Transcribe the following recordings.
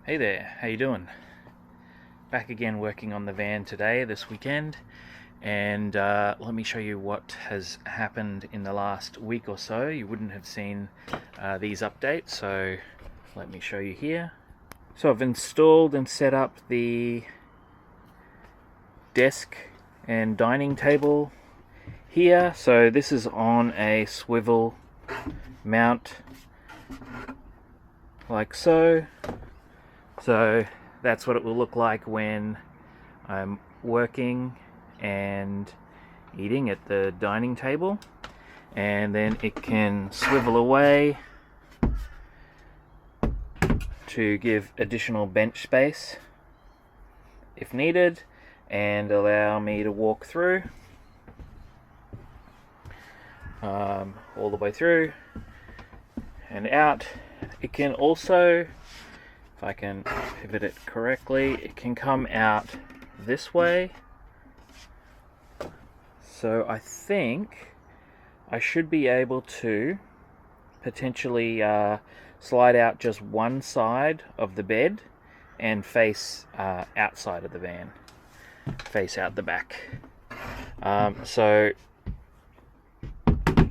Hey there, how you doing? Back again working on the van today, this weekend, and let me show you what has happened in the last week or so. You wouldn't have seen these updates, so let me show you here. So I've installed and set up the desk and dining table here. So this is on a swivel mount like so. So that's what it will look like when I'm working and eating at the dining table. And then it can swivel away to give additional bench space if needed and allow me to walk through all the way through and out. It can also, if I can pivot it correctly, it can come out this way. So I think I should be able to potentially slide out just one side of the bed and face outside of the van, face out the back. So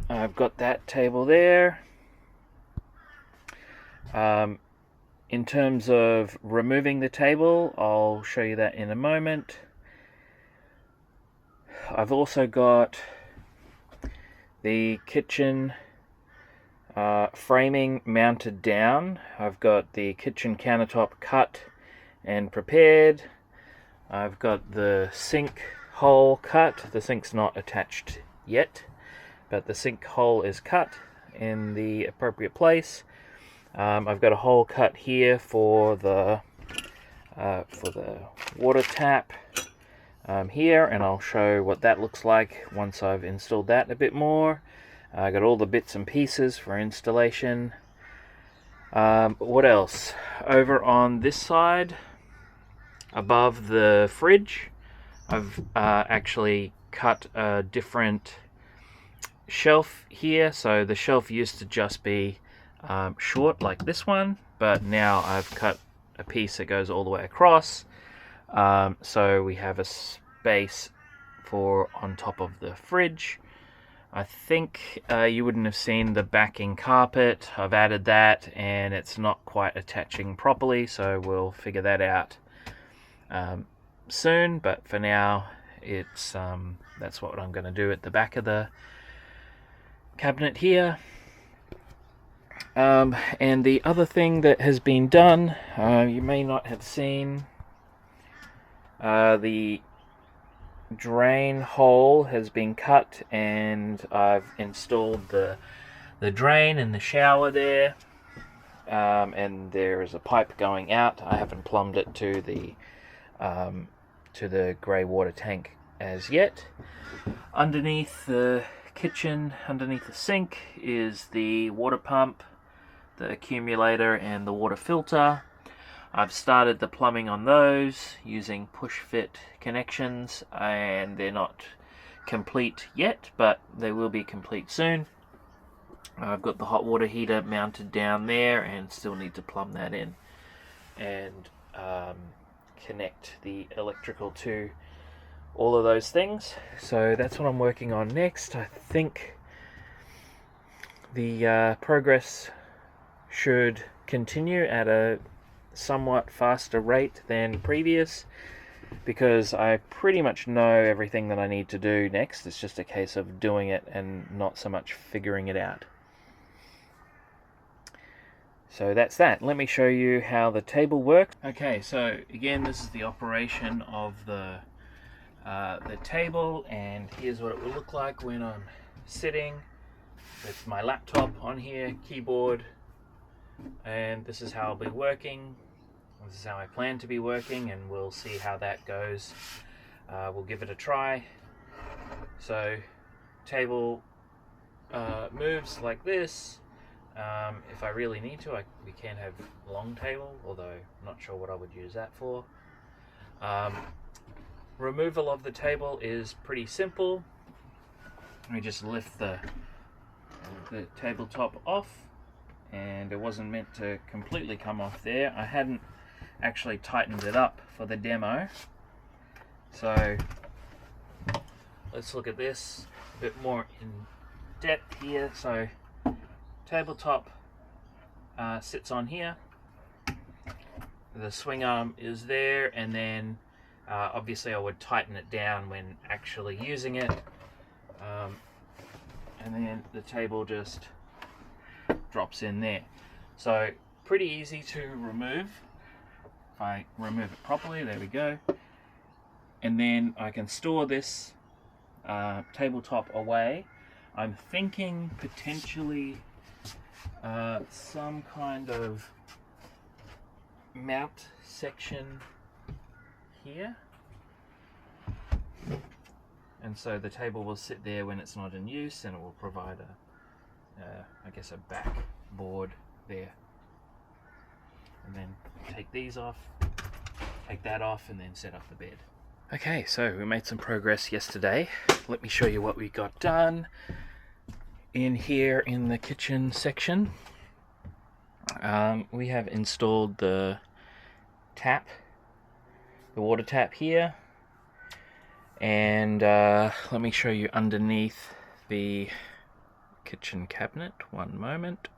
I've got that table there. In terms of removing the table, I'll show you that in a moment. I've also got the kitchen framing mounted down. I've got the kitchen countertop cut and prepared. I've got the sink hole cut. The sink's not attached yet, but the sink hole is cut in the appropriate place. I've got a hole cut here for the water tap here, and I'll show what that looks like once I've installed that a bit more. I got all the bits and pieces for installation. What else? Over on this side, above the fridge, I've actually cut a different shelf here. So the shelf used to just be short like this one, but now I've cut a piece that goes all the way across, so we have a space for on top of the fridge. I think you wouldn't have seen the backing carpet. I've added that and it's not quite attaching properly, so we'll figure that out soon, but for now it's that's what I'm going to do at the back of the cabinet here. And the other thing that has been done, you may not have seen, the drain hole has been cut and I've installed the drain in the shower there, and there is a pipe going out. I haven't plumbed it to the grey water tank as yet. Underneath the kitchen, underneath the sink, is the water pump, the accumulator and the water filter. I've started the plumbing on those using push fit connections, and they're not complete yet, but they will be complete soon. I've got the hot water heater mounted down there and still need to plumb that in and connect the electrical to all of those things. So that's what I'm working on next. I think the progress should continue at a somewhat faster rate than previous, because I pretty much know everything that I need to do next. It's just a case of doing it and not so much figuring it out. So that's that. Let me show you how the table works. Okay, so again, this is the operation of the table, and here's what it will look like when I'm sitting with my laptop on here, keyboard, and this is how I'll be working. This is how I plan to be working, and we'll see how that goes. We'll give it a try. So table moves like this. If I really need to, we can have long table, although I'm not sure what I would use that for. Removal of the table is pretty simple. I just lift the tabletop off, and it wasn't meant to completely come off there. I hadn't actually tightened it up for the demo. So let's look at this a bit more in depth here. So tabletop sits on here. The swing arm is there, and then obviously I would tighten it down when actually using it. And then the table just drops in there. So pretty easy to remove. If I remove it properly, there we go. And then I can store this tabletop away. I'm thinking potentially some kind of mount section here. And so the table will sit there when it's not in use, and it will provide I guess a backboard there. And then take these off, take that off, and then set up the bed. Okay, so we made some progress yesterday. Let me show you what we got done in here in the kitchen section. We have installed the tap, the water tap here. And let me show you underneath the kitchen cabinet. One moment.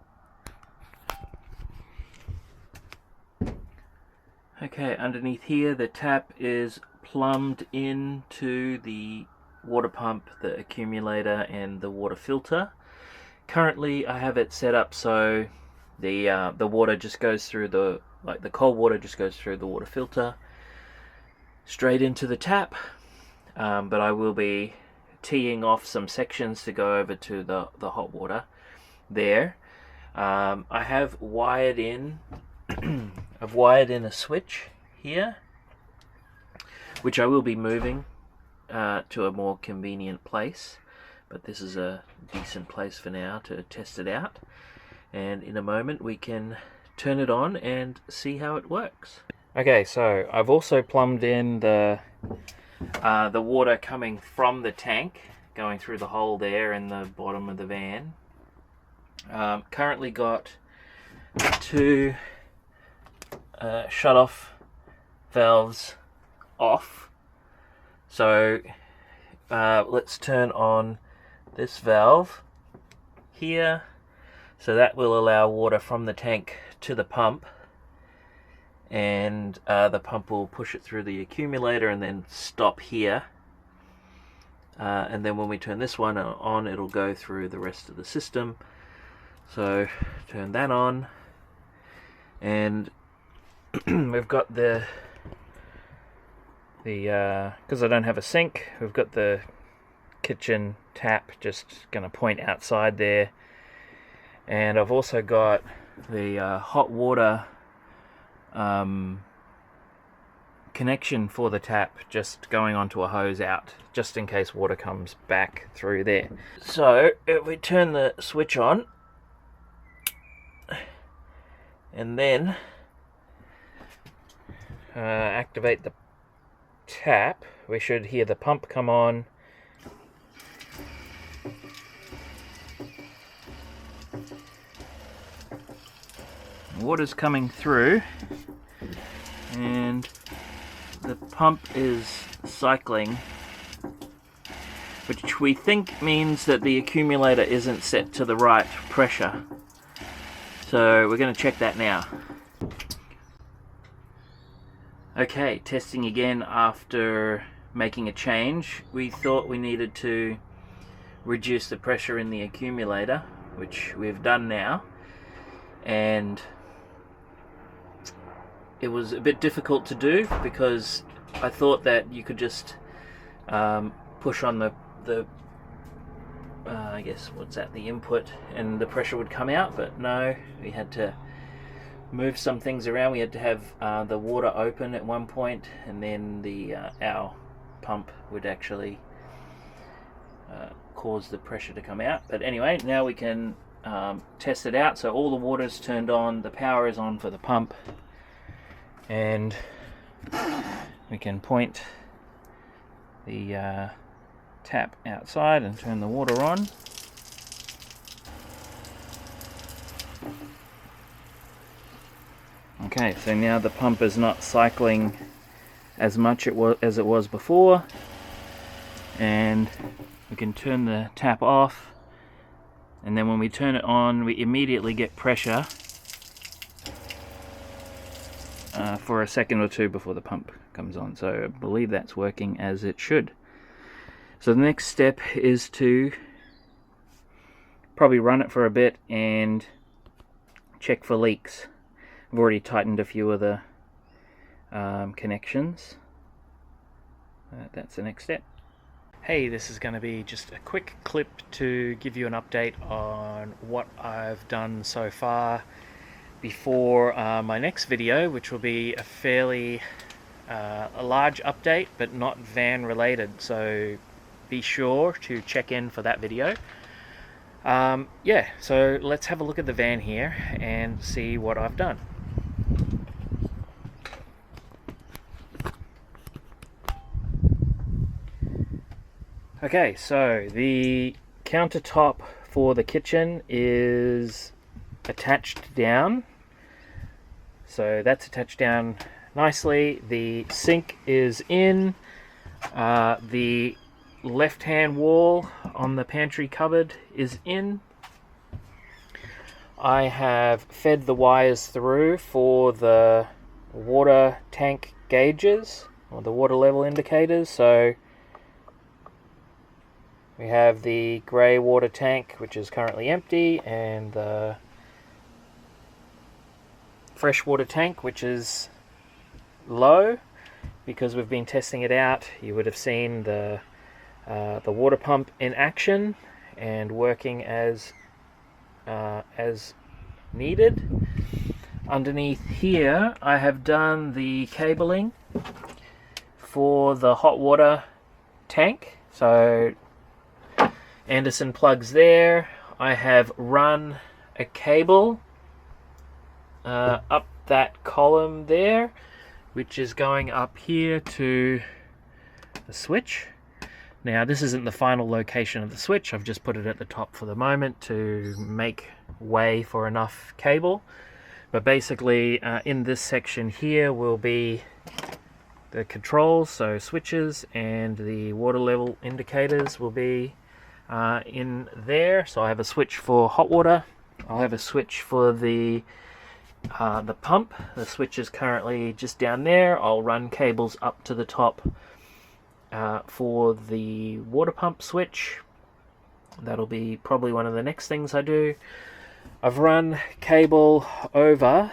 Okay, underneath here the tap is plumbed into the water pump, the accumulator, and the water filter. Currently I have it set up so the water just goes through the cold water just goes through the water filter straight into the tap. But I will be teeing off some sections to go over to the hot water there. I have wired in I've wired in a switch here, which I will be moving to a more convenient place, but this is a decent place for now to test it out, and in a moment we can turn it on and see how it works. Okay, so I've also plumbed in the water coming from the tank, going through the hole there in the bottom of the van. Currently got two shut-off valves off. So let's turn on this valve here. So that will allow water from the tank to the pump. And the pump will push it through the accumulator and then stop here, and then when we turn this one on, it'll go through the rest of the system. So turn that on, and we've got the because I don't have a sink, we've got the kitchen tap just gonna point outside there, and I've also got the hot water connection for the tap just going onto a hose out, just in case water comes back through there. So if we turn the switch on and then activate the tap, we should hear the pump come on. Water's coming through and the pump is cycling, which we think means that the accumulator isn't set to the right pressure. So we're going to check that now. Okay, testing again after making a change. We thought we needed to reduce the pressure in the accumulator, which we've done now, and it was a bit difficult to do because I thought that you could just push on the I guess the input, and the pressure would come out, but no, we had to move some things around. We had to have the water open at one point, and then our pump would actually cause the pressure to come out. But anyway, now we can test it out. So all the water's turned on, the power is on for the pump, and we can point the tap outside and turn the water on. Okay, Okay, so now the pump is not cycling as much as it was before, and we can turn the tap off, and then when we turn it on we immediately get pressure for a second or two before the pump comes on. So I believe that's working as it should. So the next step is to probably run it for a bit and check for leaks. I've already tightened a few of the connections. That's the next step. Hey, this is going to be just a quick clip to give you an update on what I've done so far before my next video, which will be a fairly a large update, but not van related, so be sure to check in for that video. Yeah, so let's have a look at the van here and see what I've done. Okay, so the countertop for the kitchen is attached down. So that's attached down nicely. The sink is in. The left-hand wall on the pantry cupboard is in. I have fed the wires through for the water tank gauges, or the water level indicators. So we have the grey water tank, which is currently empty, and the fresh water tank, which is low because we've been testing it out. You would have seen the water pump in action and working as needed. Underneath here I have done the cabling for the hot water tank, so Anderson plugs there. I have run a cable up that column there, which is going up here to the switch. Now this isn't the final location of the switch, I've just put it at the top for the moment to make way for enough cable. But basically in this section here will be the controls, so switches, and the water level indicators will be in there. So I have a switch for hot water, I'll have a switch for the pump. The switch is currently just down there. I'll run cables up to the top for the water pump switch. That'll be probably one of the next things I do. I've run cable over.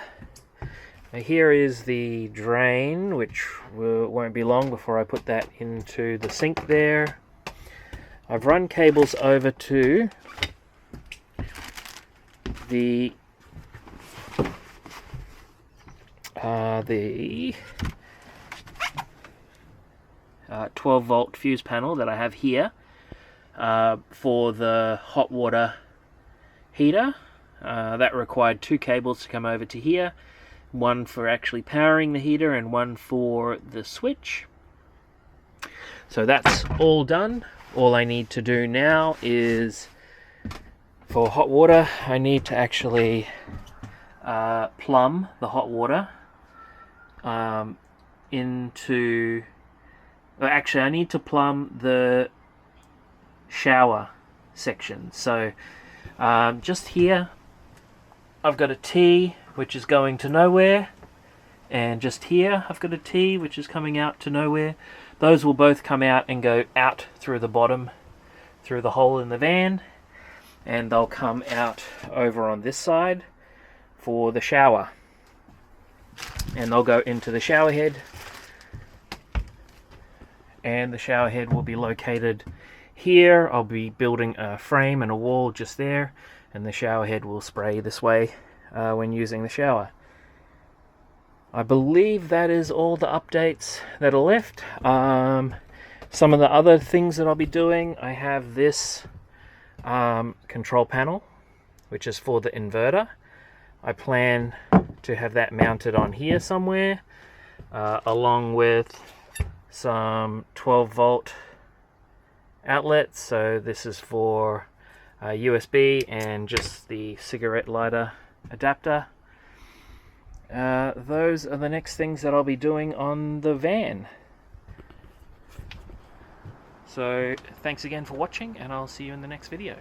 Here is the drain, which won't be long before I put that into the sink there. I've run cables over to the 12 volt fuse panel that I have here for the hot water heater. That required two cables to come over to here, one for actually powering the heater and one for the switch. So that's all done. All I need to do now is, for hot water, I need to actually plumb the hot water into... Well, actually, I need to plumb the shower section. So just here, I've got a T which is going to nowhere, and just here I've got a T which is coming out to nowhere. Those will both come out and go out through the bottom, through the hole in the van, and they'll come out over on this side for the shower, and they'll go into the shower head, and the shower head will be located here. I'll be building a frame and a wall just there, and the shower head will spray this way when using the shower. I believe that is all the updates that are left. Some of the other things that I'll be doing, I have this control panel, which is for the inverter. I plan to have that mounted on here somewhere, along with some 12 volt outlets. So this is for USB and just the cigarette lighter adapter. those are the next things that I'll be doing on the van. So thanks again for watching, and I'll see you in the next video.